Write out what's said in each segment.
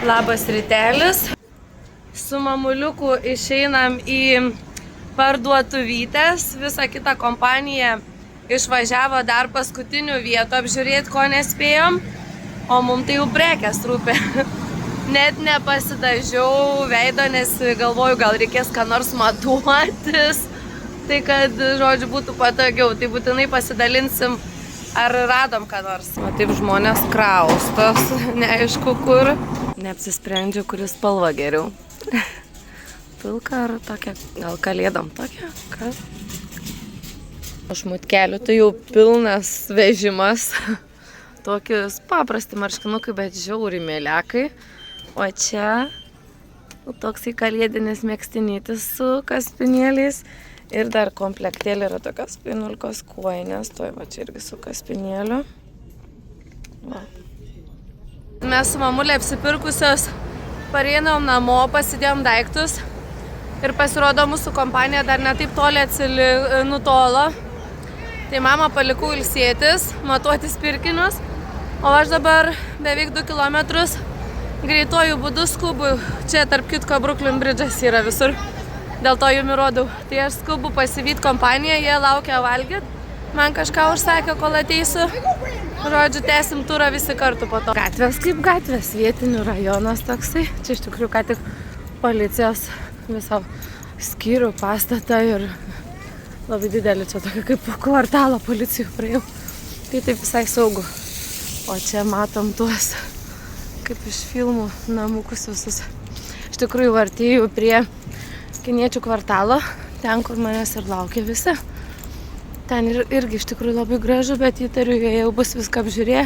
Labas rytelis. Su mamuliuku išeinam į parduotuvytės. Visa kita kompanija išvažiavo dar paskutinių vietų apžiūrėti, ko nespėjom. O mums tai jau prekės rūpi. Net nepasidažiau veido, nes galvoju, gal reikės ką nors matuotis. Tai kad, žodžiu, būtų patogiau. Tai būtinai pasidalinsim, ar radom ką nors. O taip žmonės kraustos, neaišku kur. Neapsisprendžiu, kuris spalva geriau. Pilka ar tokia, gal kalėdom tokia? Kas? Šmutkelių tai jau pilnas vežimas. Tokius paprasti marškinukai, bet žiauri mėlekai. O čia toksai kalėdinis mėgstinytis su kaspinėliais. Ir dar komplektėlė yra tokios pinulkos kuoinės. Tuoj va čia irgi su kaspinėliu. Va. Mes su mamulė apsipirkusios pareinam namo, pasidėjom daiktus. Ir pasirodo, mūsų kompanija dar ne taip toli nutolo. Tai mamą palikau ilsėtis, matuotis pirkinius. O aš dabar beveik 2 kilometrus greituoju būdu skubu. Čia tarp kitko Brooklyn Bridge'as yra visur. Dėl to jums įrodau. Tai aš skubu pasivyti kompaniją, jie laukia valgyt. Man kažką užsakė, kol ateisiu. Žodžiu, tęsim turą visi kartu po to. Gatvės kaip gatvės, vietinių rajonas toksai. Čia iš tikrųjų ką tik policijos visą skyrių pastatą ir labai didelį čia tokį kaip kvartalą policijų praėjau. Tai taip visai saugu. O čia matom tuos kaip iš filmų namukus visus. Iš tikrųjų artėju prie kiniečių kvartalo, ten kur manęs ir laukia visi. Ten irgi iš tikrųjų labai gražu, bet įtariu, jie jau bus viską apžiūrėję.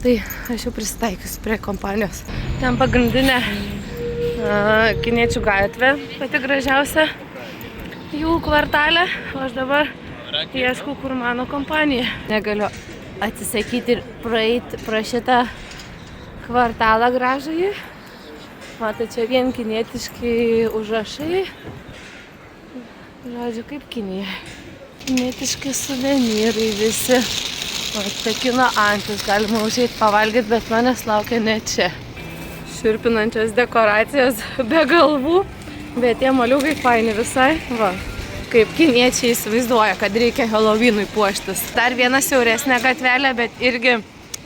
Tai aš jau prisitaikiusi prie kompanijos. Ten pagrindinė kiniečių gatvė, pati gražiausia jų kvartalė. O aš dabar ieškau, kur mano kompanija. Negaliu atsisakyti ir praeiti pro šitą kvartalą gražųjį. Matai, čia vien kinietiški užrašai. Žodžiu, kaip Kinija. Kinietiški suvenyrai visi. O Pekino antis, galima užeiti pavalgyti, bet manęs laukia ne čia. Širpinančios dekoracijos be galvų, bet tie moliukai faini visai. Va, kaip kiniečiai įsivaizduoja, kad reikia Halloweenui puoštis. Dar viena siauresnė gatvelė, bet irgi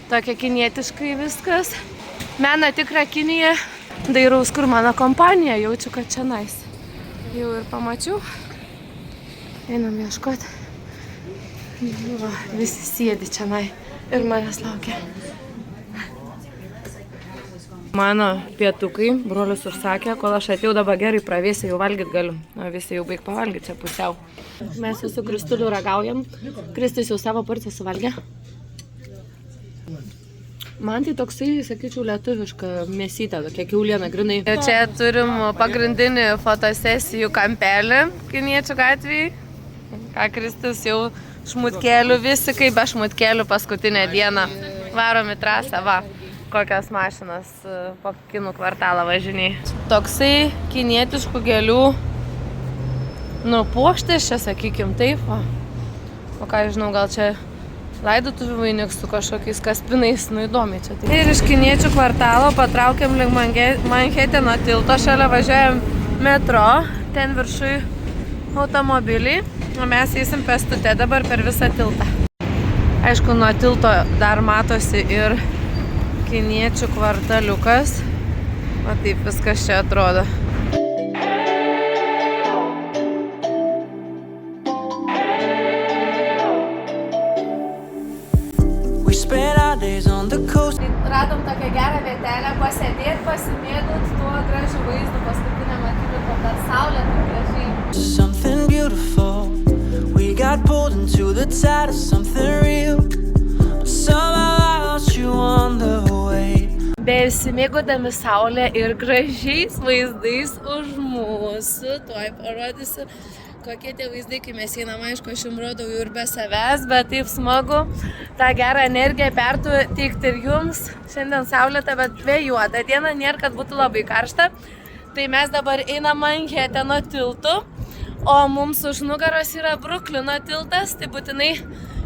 tokia kinietiškai viskas. Mena tikrą Kiniją. Dairaus, kur mano kompanija, jaučiu, kad čia nais. Jau ir pamačiau. Einam ieškoti. Va, visi sėdi čia ir manęs laukia. Mano pietukai, brolius užsakė, kol aš atėjau dabar gerai pravėsiu, jau valgyt galiu. O visi jau baig pavalgyti čia pusiau. Mes su Kristuliu ragaujam. Kristis jau savo porciją suvalgė. Man tai toksai, sakyčiau, lietuviška mėsytė, tokia kiauliena grinai. Čia turim pagrindinį fotosesijų kampelį kiniečių gatvėje. Ką Kristus jau šmutkėlių, visi kaip be šmutkėlių paskutinę dieną. Varom į trasą, va, kokios mašinos po kinų kvartalą važiniai. Toksai kinietiškų gėlių puokštės čia, sakykim, taip. Va. O ką žinau, gal čia laidotuvių vainiks su kažkokiais kaspinais, įdomiai čia. Tai. Ir iš kiniečių kvartalo patraukiam link Manheteno tilto, šalia važiuojam metro, ten viršui automobiliai, o mes eisim pėstute dabar per visą tiltą. Aišku, nuo tilto dar matosi ir kiniečių kvartaliukas, o taip viskas čia atrodo. Radom tokią gerą vietelę pasėdėti, pasimėgaut tuo gražiu vaizdu paskutiniam akimirką, dar saulė taip gražiai. Something beautiful. We got pulled into the tide of something real. But somehow I lost you on the way. Besimėgaudami saulę ir gražiais vaizdais už mūsų, tuoj parodysiu, kokie tie vaizdai, kai mes einam, aišku, aš jums rodau jau ir be savęs, bet taip smagu tą gerą energiją perteikti ir jums. Šiandien saulėta, bet vėjuota diena, nėra, kad būtų labai karšta. Tai mes dabar einam Manheteno tiltu, o mums už nugaros yra Bruklino tiltas, tai būtinai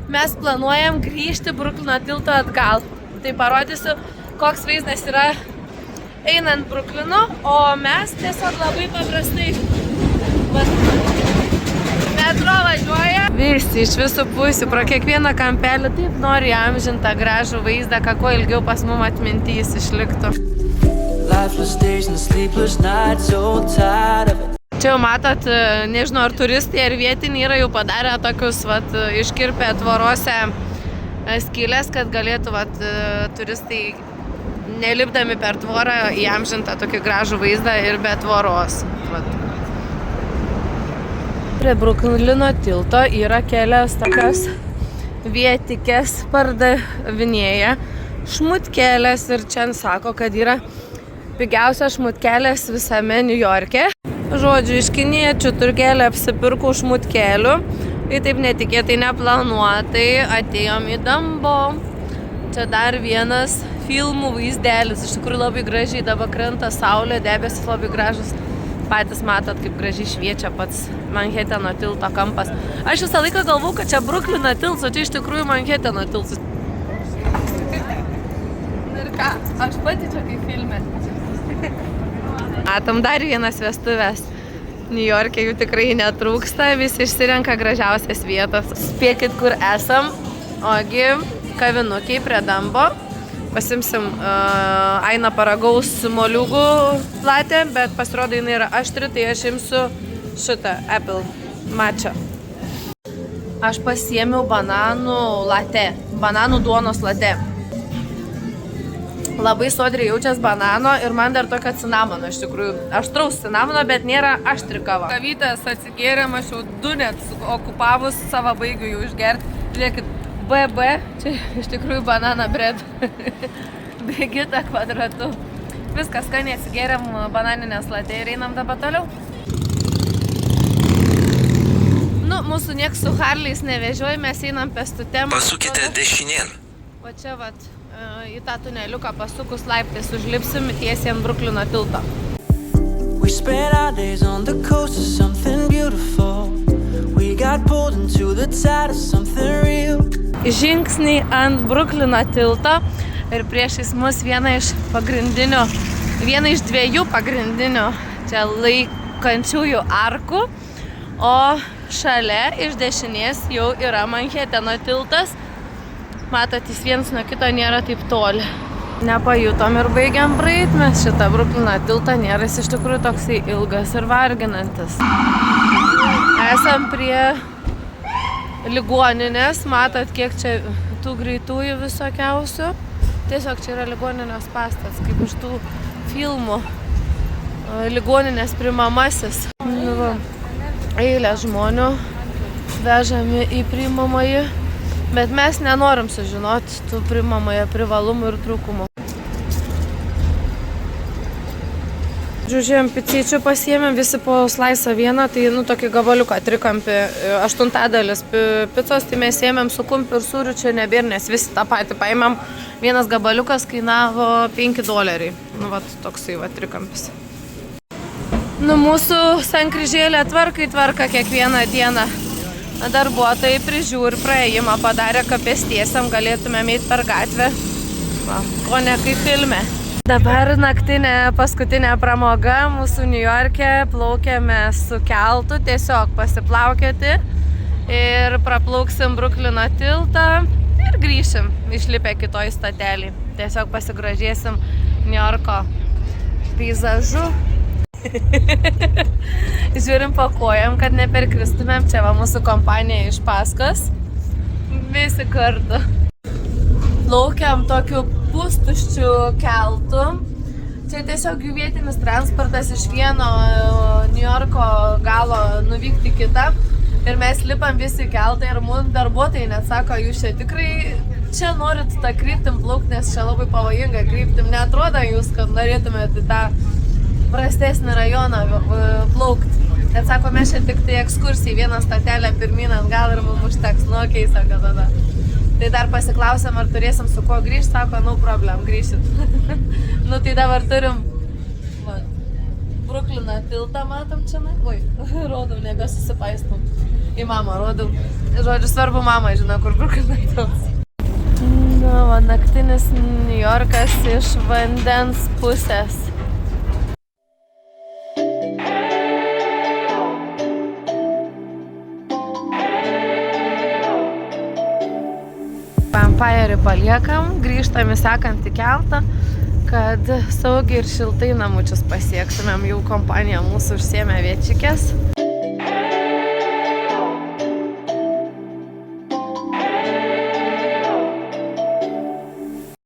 mes planuojam grįžti Bruklino tilto atgal. Tai parodysiu, koks vaizdas yra einant Bruklinu, o mes tiesiog labai paprastai metro važiuoja. Visi iš visų pusių, pro kiekvieną kampelį taip nori amžintą gražų vaizdą, kad kuo ilgiau pas mum atmintys išliktų. Lifeless days and sleepless nights, so tired of it. Čia jau matot, nežinau, ar turistai ar vietiniai yra jau padarę tokius, iškirpę tvorose skylės, kad galėtų, turistai nelipdami per tvorą įamžintą tokį gražų vaizdą ir be tvoros. Prie Bruklino tilto yra kelias tokios vietikės pardavinėja šmutkelės ir čia sako, kad yra pigiausias šmutkelės visame Niujorke. Žodžiu, iš kiniečių turgelį apsipirkau šmutkelių. Tai taip netikėtai neplanuotai atėjom į Dumbo. Čia dar vienas filmų vaizdelis. Iš tikrųjų labai gražiai dabar krenta saulė, debesis labai gražus. Patys matot, kaip gražiai šviečia pats Manheteno tilto kampas. Aš visą laiką galvau, kad čia Bruklino tiltas, o čia iš tikrųjų Manheteno tiltas. Ir ką, aš pati čia kaip filme. Matom dar vienas vestuvės. Niujorke jų tikrai netrūksta, visi išsirenka gražiausias vietas. Spėkit, kur esam. Ogi, kavinukiai prie Dumbo. Pasimsim Aina paragaus moliūgų platę, bet pasirodo jinai yra aštri, tai aš imsiu šitą Apple matcha. Aš pasiėmiau bananų latte, bananų duonos latte. Labai sodriai jaučias banano ir man dar tokio cinamono, iš tikrųjų. Aštraus cinamono, bet nėra aštri kava. Kavytės atsigėrėm, aš jau 2 net okupavus savo baigiu jau išgerti. Žiūrėkit, BB, čia iš tikrųjų banana bread. Brigita kvadratu. Viskas skaniai atsigėrėm bananinės latte ir einam dabar toliau. Nu, mūsų nieks su Harleys nevežioja, mes einam pėstutėm. Pasukite dešinėn. Va čia į tą tuneliuką pasukus laiptais užlipsim tiesiai ant Bruklino tilto. We spent our days on the coast of something beautiful. We got pulled into the tide of something real. Žingsniai ant Bruklino tilto ir priešais mus viena iš 2 pagrindinių čia laikančiųjų arkų, o šalia iš dešinės jau yra Manheteno tiltas. Matot, jis vienas nuo kito nėra taip toli. Nepajutom ir baigiam praeit mes šitą Bruklino tiltą, nėra jis iš tikrųjų toksai ilgas ir varginantis. Esam prie ligoninės, matot, kiek čia tų greitųjų visokiausių. Tiesiog čia yra ligoninės pastas, kaip iš tų filmų. Ligoninės primamasis. Eilė žmonių vežami į primamąjį. Bet mes nenorim sužinoti tų primamoje privalumų ir trūkumų. Žiūrėjom, picyčių pasiėmėm visi po slaisą vieną, tai tokį gabaliuką, trikampį, 1/8 picos, tai mes ėmėm su kumpiu ir sūriu, čia nebėr, nes visi tą patį paėmėm. Vienas gabaliukas kainavo $5. Toksai trikampis. Mūsų sankryžėlė tvarka kiekvieną dieną. Darbuotojai prižiūri praėjimą, padarė, kad pėstiesiam galėtumėm eiti per gatvę. Ko ne kaip filme. Dabar naktinė paskutinė pramoga mūsų Niujorke. Plaukėme su keltu, tiesiog pasiplaukėti ir praplauksim Bruklino tiltą ir grįšim išlipę kitoj statelį. Tiesiog pasigrožėsim Niujorko peizažu. Žiūrim po kojam, kad neperkristumėm. Čia va mūsų kompanija iš paskos. Visi kartu. Plaukiam tokiu pustuščiu keltu. Čia tiesiog jų vietinis transportas iš vieno Niujorko galo nuvykti į kitą. Ir mes lipam visi keltą ir mūsų darbuotojai net sako, jūs čia tikrai čia norit tą kryptim plaukti, nes čia labai pavojinga kryptim. Neatrodo jūs, kad norėtumėte tą prastesnį rajoną plaukti. Bet sako, mes čia tik tai ekskursijai, vieną statelę pirmyn atgal ir mums užteks. Nu, okei, sako tada. Tai dar pasiklausėm, ar turėsim su kuo grįžti, sako, no problem, grįšit. Tai dabar turim Bruklino tiltą, matom čia. Oi, rodau, nebesusipaistum. Į mamą rodau. Žodžiu, svarbu mama žino, kur Bruklino tiltas. Naktinis Niujorkas iš vandens pusės. Empire'į paliekam, grįžtam į sekantį keltą, kad saugiai ir šiltai namučius pasiektumėm. Jau kompanija mūsų užsiėmė viečiukės.